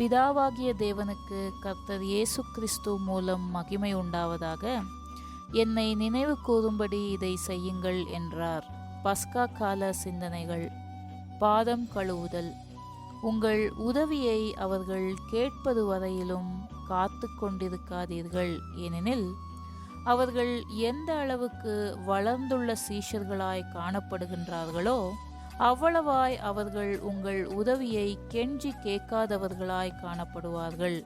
பிதாவாகிய தேவனுக்கு கர்த்தர் இயேசு கிறிஸ்து மூலம் மகிமை உண்டாவதாக. என்னை நினைவு கூறும்படி இதை செய்யுங்கள் என்றார். பஸ்கா கால சிந்தனைகள். பாதம் கழுவுதல். உங்கள் உதவியை அவர்கள் கேட்பது வரையிலும் காத்து கொண்டிருக்காதீர்கள். ஏனெனில் அவர்கள் எந்த அளவுக்கு வளர்ந்துள்ள சீஷர்களாய் காணப்படுகின்றார்களோ அவ்வளவாய் அவர்கள் உங்கள் உதவியை கெஞ்சி கேட்காதவர்களாய் காணப்படுவார்கள்.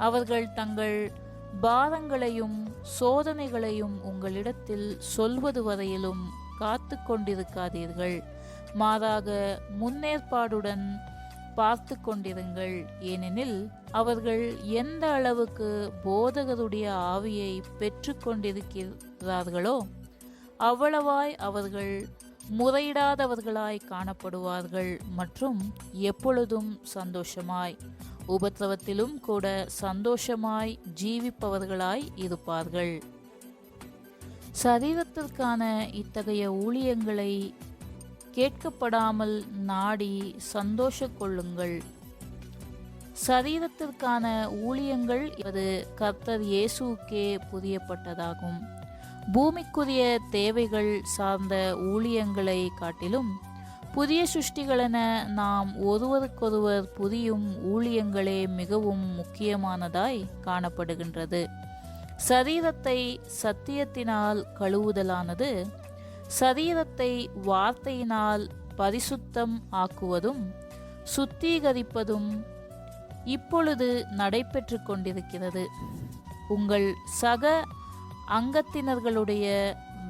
அவர்கள் தங்கள் பாரங்களையும் சோதனைகளையும் உங்களிடத்தில் சொல்வது வரையிலும் காத்து கொண்டிருக்காதீர்கள். மாறாக முன்னேற்பாடுடன் பார்த்து கொண்டிருங்கள். ஏனெனில் அவர்கள் எந்த அளவுக்கு போதகருடைய ஆவியை பெற்று கொண்டிருக்கிறார்களோ அவ்வளவாய் அவர்கள் முறையிடாதவர்களாய் காணப்படுவார்கள் மற்றும் எப்பொழுதும் சந்தோஷமாய், உபத்திரவத்திலும் கூட சந்தோஷமாய் ஜீவிப்பவர்களாய் இருப்பார்கள். சரீரத்திற்கான இத்தகைய ஊழியங்களை கேட்கப்படாமல் நாடி சந்தோஷ கொள்ளுங்கள். சரீரத்திற்கான ஊழியங்கள் அது கர்த்தர் இயேசுக்கே புரியப்பட்டதாகும். பூமிக்குரிய தேவைகள் சார்ந்த ஊழியங்களை காட்டிலும் புதிய சிருஷ்டிகளென நாம் ஒருவருக்கொருவர் புரியும் ஊழியங்களே மிகவும் முக்கியமானதாய் காணப்படுகின்றது. சரீரத்தை சத்தியத்தினால் கழுவுதலானது சரீரத்தை வார்த்தையினால் பரிசுத்தம் ஆக்குவதும் சுத்திகரிப்பதும் இப்பொழுது நடைபெற்று கொண்டிருக்கிறது. உங்கள் சக அங்கத்தினர்களுடைய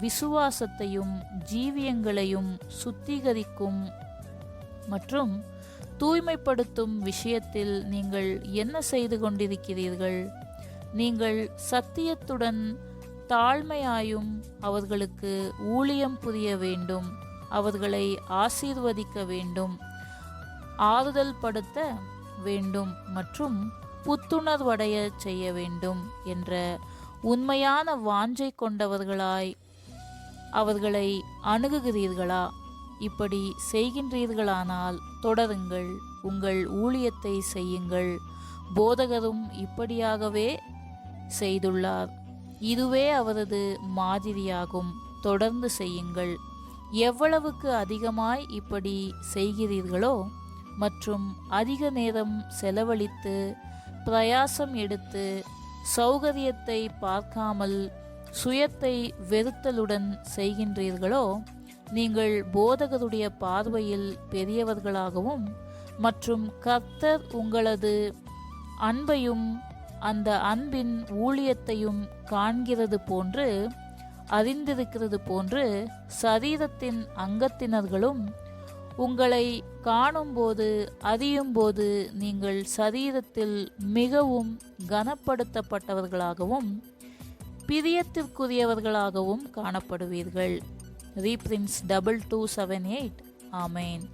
விசுவாசத்தையும் ஜீவியங்களையும் சுத்திகரிக்கும் மற்றும் தூய்மைப்படுத்தும் விஷயத்தில் நீங்கள் என்ன செய்து கொண்டிருக்கிறீர்கள்? நீங்கள் சத்தியத்துடன் தாழ்மையாயும் அவர்களுக்கு ஊழியம் புரிய வேண்டும், அவர்களை ஆசீர்வதிக்க வேண்டும், ஆறுதல் படுத்த வேண்டும் மற்றும் புத்துணர்வடைய செய்ய வேண்டும் என்ற உண்மையான வாஞ்சை கொண்டவர்களாய் அவர்களை அணுகுகிறீர்களா? இப்படி செய்கின்றீர்களானால் தொடருங்கள், உங்கள் ஊழியத்தை செய்யுங்கள். போதகரும் இப்படியாகவே செய்துள்ளார். இதுவே அவரது மாதிரியாகும். தொடர்ந்து செய்யுங்கள். எவ்வளவுக்கு அதிகமாய் இப்படி செய்கிறீர்களோ மற்றும் அதிக நேரம் செலவழித்து பிரயாசம் எடுத்து சௌகரியத்தை பார்க்காமல் சுயத்தை வெறுத்தலுடன் செய்கின்றீர்களோ நீங்கள் போதகருடைய பார்வையில் பெரியவர்களாகவும் மற்றும் கர்த்தர் உங்களது அன்பையும் அந்த அன்பின் ஊழியத்தையும் காண்கிறது போன்று அறிந்திருக்கிறது போன்று சரீரத்தின் அங்கத்தினர்களும் உங்களை காணும்போது அறியும்போது நீங்கள் சரீரத்தில் மிகவும் கனப்படுத்தப்பட்டவர்களாகவும் பிரியத்திற்குரியவர்களாகவும் காணப்படுவீர்கள். ரீப்ரின்ஸ் 2278. ஆமேன்.